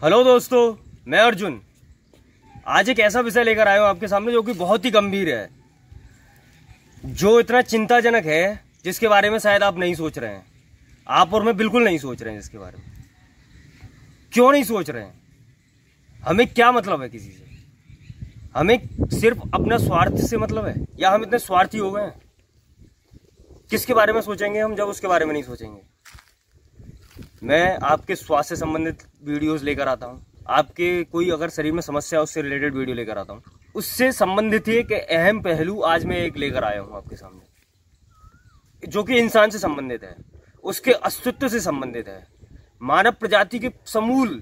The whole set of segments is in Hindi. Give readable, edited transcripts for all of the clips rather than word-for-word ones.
हेलो दोस्तों, मैं अर्जुन आज एक ऐसा विषय लेकर आया हूँ आपके सामने जो कि बहुत ही गंभीर है, जो इतना चिंताजनक है, जिसके बारे में शायद आप नहीं सोच रहे हैं। आप और मैं बिल्कुल नहीं सोच रहे हैं जिसके बारे में। क्यों नहीं सोच रहे हैं? हमें क्या मतलब है किसी से? हमें सिर्फ अपना स्वार्थ से मतलब है, या हम इतने स्वार्थी हो गए हैं? किसके बारे में सोचेंगे हम जब उसके बारे में नहीं सोचेंगे? मैं आपके स्वास्थ्य से संबंधित वीडियोस लेकर आता हूँ, आपके कोई अगर शरीर में समस्या है उससे रिलेटेड वीडियो लेकर आता हूँ। उससे संबंधित एक अहम पहलू आज मैं एक लेकर आया हूँ आपके सामने, जो कि इंसान से संबंधित है, उसके अस्तित्व से संबंधित है, मानव प्रजाति के समूल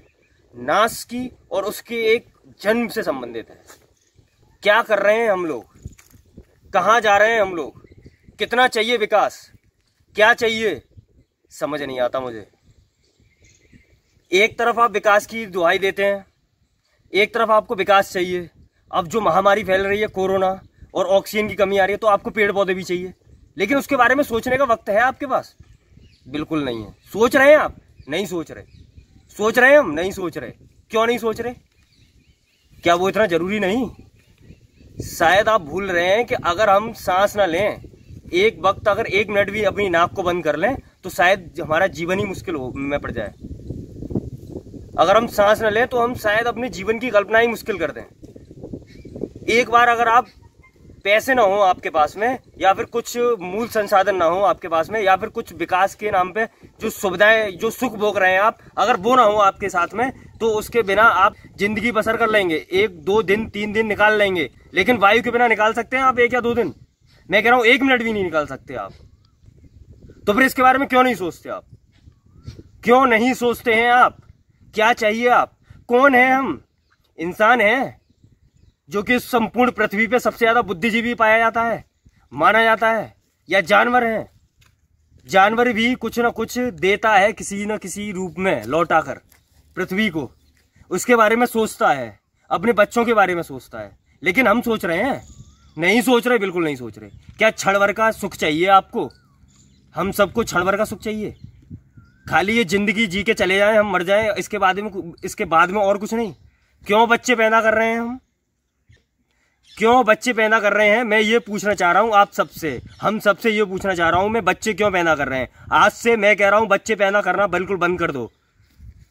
नाश की और उसके एक जन्म से संबंधित है। क्या कर रहे हैं हम लोग? कहाँ जा रहे हैं हम लोग? कितना चाहिए विकास? क्या चाहिए? समझ नहीं आता मुझे। एक तरफ आप विकास की दुहाई देते हैं, एक तरफ आपको विकास चाहिए। अब जो महामारी फैल रही है कोरोना और ऑक्सीजन की कमी आ रही है, तो आपको पेड़ पौधे भी चाहिए, लेकिन उसके बारे में सोचने का वक्त है आपके पास? बिल्कुल नहीं है। सोच रहे हैं आप? नहीं सोच रहे। सोच रहे हैं हम? नहीं सोच रहे। क्यों नहीं सोच रहे? क्या वो इतना जरूरी नहीं? शायद आप भूल रहे हैं कि अगर हम सांस ना लें, एक वक्त अगर 1 मिनट भी अपनी नाक को बंद कर लें, तो शायद हमारा जीवन ही मुश्किल में पड़ जाए। अगर हम सांस न लें तो हम शायद अपने जीवन की कल्पना ही मुश्किल कर दें। एक बार अगर आप पैसे ना हो आपके पास में, या फिर कुछ मूल संसाधन ना हो आपके पास में, या फिर कुछ विकास के नाम पे जो सुविधाएं, जो सुख भोग रहे हैं आप, अगर वो ना हो आपके साथ में, तो उसके बिना आप जिंदगी बसर कर लेंगे। 1-2 दिन 3 दिन निकाल लेंगे, लेकिन वायु के बिना निकाल सकते हैं आप 1 या 2 दिन? मैं कह रहा हूं 1 मिनट भी नहीं निकाल सकते आप। तो फिर इसके बारे में क्यों नहीं सोचते आप? क्यों नहीं सोचते हैं आप? क्या चाहिए आप? कौन है हम? इंसान है जो कि संपूर्ण पृथ्वी पे सबसे ज्यादा बुद्धिजीवी पाया जाता है, माना जाता है, या जानवर है? जानवर भी कुछ ना कुछ देता है किसी न किसी रूप में लौटाकर पृथ्वी को। उसके बारे में सोचता है, अपने बच्चों के बारे में सोचता है। लेकिन हम सोच रहे हैं? नहीं सोच रहे, बिल्कुल नहीं सोच रहे। क्या क्षण भर का सुख चाहिए आपको? हम सबको क्षण भर का सुख चाहिए, खाली ये जिंदगी जी के चले जाएं, हम मर जाएं, इसके बाद में और कुछ नहीं। क्यों बच्चे पैदा कर रहे हैं हम? क्यों बच्चे पैदा कर रहे हैं? मैं ये पूछना चाह रहा हूं आप सबसे, हम सबसे ये पूछना चाह रहा हूं मैं, बच्चे क्यों पैदा कर रहे हैं? आज से मैं कह रहा हूं बच्चे पैदा करना बिल्कुल बंद कर दो।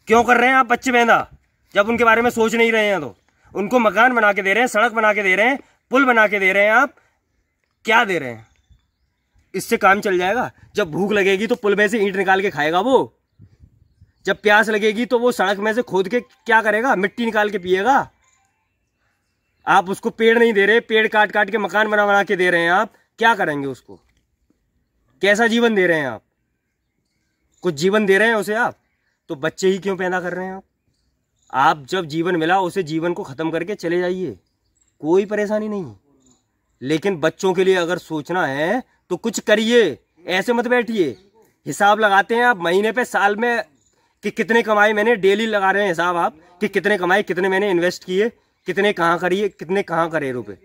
क्यों कर रहे हैं आप बच्चे पैदा, जब उनके बारे में सोच नहीं रहे हैं? तो उनको मकान बना के दे रहे हैं, सड़क बना के दे रहे हैं, पुल बना के दे रहे हैं। आप क्या दे रहे हैं? इससे काम चल जाएगा? जब भूख लगेगी तो पुल में से ईंट निकाल के खाएगा वो। जब प्यास लगेगी तो वो सड़क में से खोद के क्या करेगा? मिट्टी निकाल के पिएगा। आप उसको पेड़ नहीं दे रहे, पेड़ काट काट के मकान बना बना के दे रहे हैं। आप क्या करेंगे उसको? कैसा जीवन दे रहे हैं आप? कुछ जीवन दे रहे हैं उसे आप? तो बच्चे ही क्यों पैदा कर रहे हैं आप जब जीवन मिला उसे जीवन को खत्म करके चले जाइए, कोई परेशानी नहीं। लेकिन बच्चों के लिए अगर सोचना है तो कुछ करिए, ऐसे मत बैठिए। हिसाब लगाते हैं आप महीने पे, साल में, कि कितने कमाए मैंने, डेली लगा रहे हैं हिसाब आप कि कितने कमाए, कितने मैंने इन्वेस्ट किए, कितने कहाँ करिए, कितने कहाँ करे रुपए।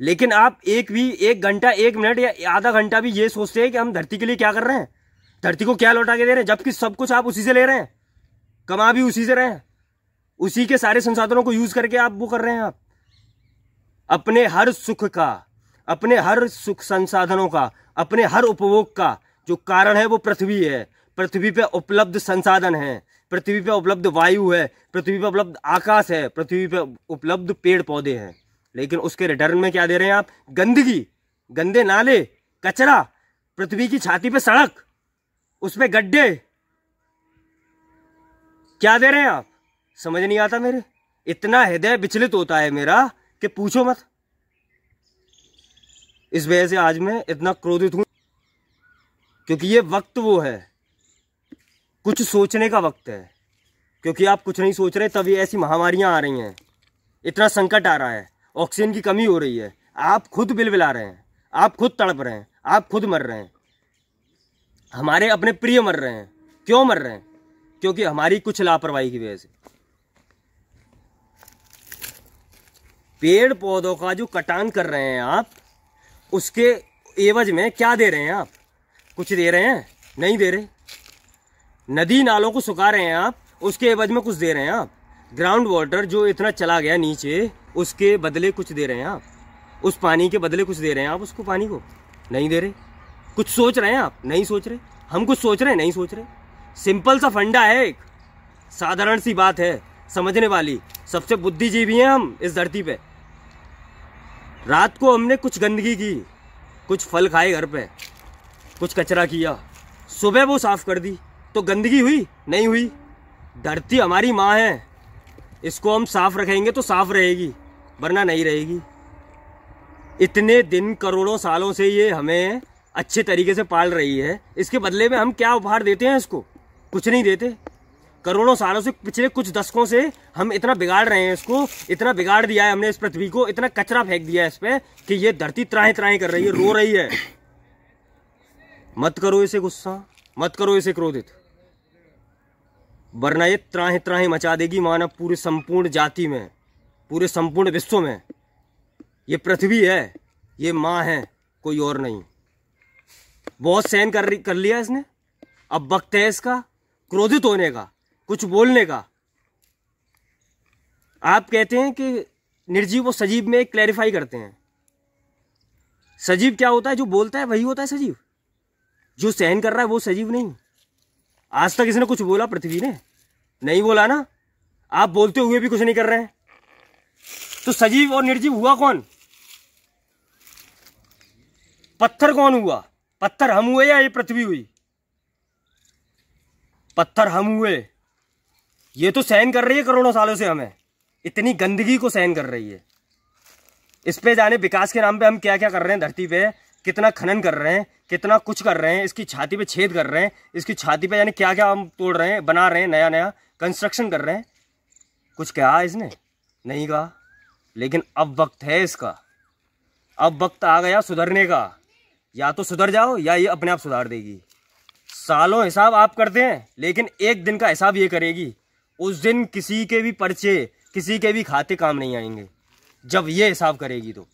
लेकिन आप एक घंटा, 1 मिनट या आधा घंटा भी ये सोचते हैं कि हम धरती के लिए क्या कर रहे हैं, धरती को क्या लौटा के दे रहे हैं, जबकि सब कुछ आप उसी से ले रहे हैं, कमा भी उसी से रहे हैं, उसी के सारे संसाधनों को यूज करके आप वो कर रहे हैं। आप अपने हर सुख का, अपने हर सुख संसाधनों का, अपने हर उपभोग का जो कारण है वो पृथ्वी है। पृथ्वी पे उपलब्ध संसाधन है, पृथ्वी पे उपलब्ध वायु है, पृथ्वी पे उपलब्ध आकाश है, पृथ्वी पे उपलब्ध पेड़ पौधे हैं। लेकिन उसके रिटर्न में क्या दे रहे हैं आप? गंदगी, गंदे नाले, कचरा, पृथ्वी की छाती पे सड़क, उसपे गड्ढे। क्या दे रहे हैं आप? समझ नहीं आता मेरे। इतना हृदय विचलित होता है मेरा कि पूछो मत। इस वजह से आज मैं इतना क्रोधित हूं, क्योंकि ये वक्त वो है, कुछ सोचने का वक्त है। क्योंकि आप कुछ नहीं सोच रहे, तभी ऐसी महामारियां आ रही हैं, इतना संकट आ रहा है, ऑक्सीजन की कमी हो रही है। आप खुद बिलबिला रहे हैं, आप खुद तड़प रहे हैं, आप खुद मर रहे हैं, हमारे अपने प्रिय मर रहे हैं। क्यों मर रहे हैं? क्योंकि हमारी कुछ लापरवाही की वजह से। पेड़ पौधों का जो कटान कर रहे हैं आप, उसके एवज में क्या दे रहे हैं आप? कुछ दे रहे हैं? नहीं दे रहे। नदी नालों को सुखा रहे हैं आप, उसके एवज में कुछ दे रहे हैं आप? ग्राउंड वाटर जो इतना चला गया नीचे, उसके बदले कुछ दे रहे हैं आप? उस पानी के बदले कुछ दे रहे हैं आप उसको? पानी को नहीं दे रहे। कुछ सोच रहे हैं आप? नहीं सोच रहे। हम कुछ सोच रहे हैं? नहीं सोच रहे। सिंपल सा फंडा है, एक साधारण सी बात है, समझने वाली। सबसे बुद्धिजीवी हैं हम इस धरती पे। रात को हमने कुछ गंदगी की, कुछ फल खाए घर पे, कुछ कचरा किया, सुबह वो साफ कर दी, तो गंदगी हुई? नहीं हुई। धरती हमारी माँ है, इसको हम साफ रखेंगे तो साफ रहेगी, वरना नहीं रहेगी। इतने दिन, करोड़ों सालों से ये हमें अच्छे तरीके से पाल रही है, इसके बदले में हम क्या उपहार देते हैं इसको? कुछ नहीं देते। करोड़ों सालों से, पिछले कुछ दशकों से हम इतना बिगाड़ रहे हैं इसको, इतना बिगाड़ दिया है हमने इस पृथ्वी को, इतना कचरा फेंक दिया है इस पे कि ये धरती त्राही त्राही कर रही है, रो रही है। मत करो इसे गुस्सा, मत करो इसे क्रोधित, वरना ये त्राही त्राही मचा देगी मानव पूरे संपूर्ण जाति में, पूरे संपूर्ण विश्व में। ये पृथ्वी है, ये माँ है, कोई और नहीं। बहुत सहन कर लिया इसने, अब वक्त है इसका क्रोधित होने का, कुछ बोलने का। आप कहते हैं कि निर्जीव और सजीव में एक क्लैरिफाई करते हैं। सजीव क्या होता है? जो बोलता है वही होता है सजीव। जो सहन कर रहा है वो सजीव नहीं। आज तक इसने कुछ बोला पृथ्वी ने? नहीं बोला ना। आप बोलते हुए भी कुछ नहीं कर रहे हैं, तो सजीव और निर्जीव हुआ कौन? पत्थर कौन हुआ? पत्थर हम हुए या ये पृथ्वी हुई? पत्थर हम हुए। ये तो सहन कर रही है करोड़ों सालों से, हमें इतनी गंदगी को सहन कर रही है। इस पे जाने विकास के नाम पे हम क्या क्या कर रहे हैं धरती पे, कितना खनन कर रहे हैं, कितना कुछ कर रहे हैं, इसकी छाती पे छेद कर रहे हैं, इसकी छाती पे यानी क्या क्या हम तोड़ रहे हैं, बना रहे हैं, नया नया कंस्ट्रक्शन कर रहे हैं। कुछ कहा इसने? नहीं कहा। लेकिन अब वक्त है इसका, अब वक्त आ गया सुधरने का। या तो सुधर जाओ या ये अपने आप सुधार देगी। सालों हिसाब आप करते हैं, लेकिन एक दिन का हिसाब ये करेगी। उस दिन किसी के भी पर्चे, किसी के भी खाते काम नहीं आएंगे जब ये हिसाब करेगी। तो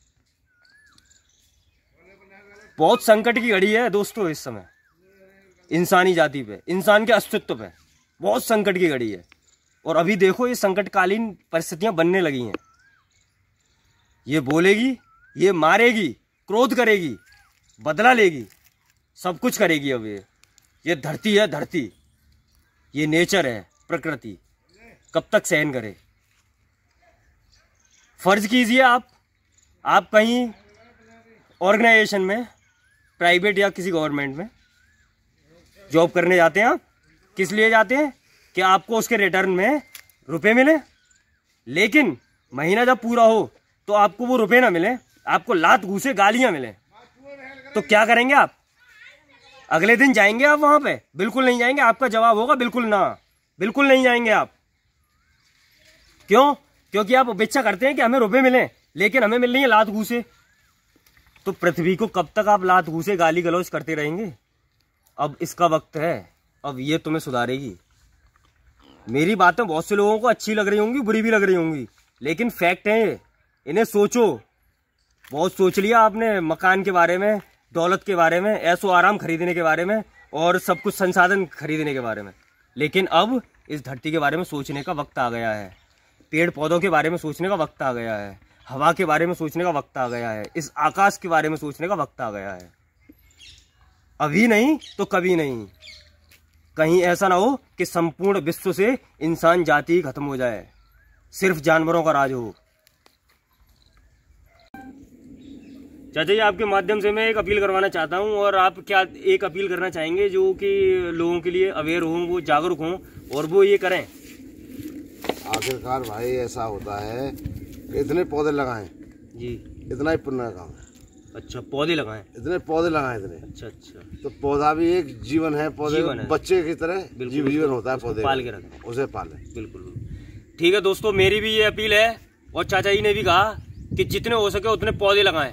बहुत संकट की घड़ी है दोस्तों इस समय, इंसानी जाति पे, इंसान के अस्तित्व पे बहुत संकट की घड़ी है। और अभी देखो ये संकटकालीन परिस्थितियां बनने लगी हैं। ये बोलेगी, ये मारेगी, क्रोध करेगी, बदला लेगी, सब कुछ करेगी। अब ये धरती है, धरती, ये नेचर है, प्रकृति, कब तक सहन करे? फर्ज कीजिए आप कहीं ऑर्गेनाइजेशन में, प्राइवेट या किसी गवर्नमेंट में जॉब करने जाते हैं। आप किस लिए जाते हैं? कि आपको उसके रिटर्न में रुपए मिले। लेकिन महीना जब पूरा हो तो आपको वो रुपए ना मिले, आपको लात घूसे गालियां मिले, तो क्या करेंगे आप? अगले दिन जाएंगे आप वहां पे? बिल्कुल नहीं जाएंगे। आपका जवाब होगा बिल्कुल ना, बिल्कुल नहीं जाएंगे आप। क्यों? क्योंकि आप अपेक्षा करते हैं कि हमें रुपए मिले, लेकिन हमें मिल रही है लात घूसे। तो पृथ्वी को कब तक आप लात घूसे गाली गलौज करते रहेंगे? अब इसका वक्त है, अब ये तुम्हें सुधारेगी। मेरी बातें बहुत से लोगों को अच्छी लग रही होंगी, बुरी भी लग रही होंगी, लेकिन फैक्ट है ये। इन्हें सोचो। बहुत सोच लिया आपने मकान के बारे में, दौलत के बारे में, ऐशो आराम खरीदने के बारे में और सब कुछ संसाधन खरीदने के बारे में, लेकिन अब इस धरती के बारे में सोचने का वक्त आ गया है। पेड़ पौधों के बारे में सोचने का वक्त आ गया है। हवा के बारे में सोचने का वक्त आ गया है। इस आकाश के बारे में सोचने का वक्त आ गया है। अभी नहीं तो कभी नहीं। कहीं ऐसा ना हो कि संपूर्ण विश्व से इंसान जाति खत्म हो जाए, सिर्फ जानवरों का राज हो। चाचा जी, आपके माध्यम से मैं एक अपील करवाना चाहता हूं, और आप क्या एक अपील करना चाहेंगे जो कि लोगों के लिए अवेयर हों, वो जागरूक हों और वो ये करें? आखिरकार भाई ऐसा होता है कि इतने पौधे लगाएं जी, इतना ही पुण्य का काम है। अच्छा, पौधे लगाएं, इतने पौधे लगाएं इतने। अच्छा अच्छा। तो पौधा भी एक जीवन है, पौधे जीवन है। बच्चे की तरह जीवन होता है, पौधे पाल के रखें, उसे पालें। बिल्कुल ठीक है दोस्तों, मेरी भी ये अपील है। और चाचा जी ने भी कहा कि जितने हो सके उतने पौधे लगाएं।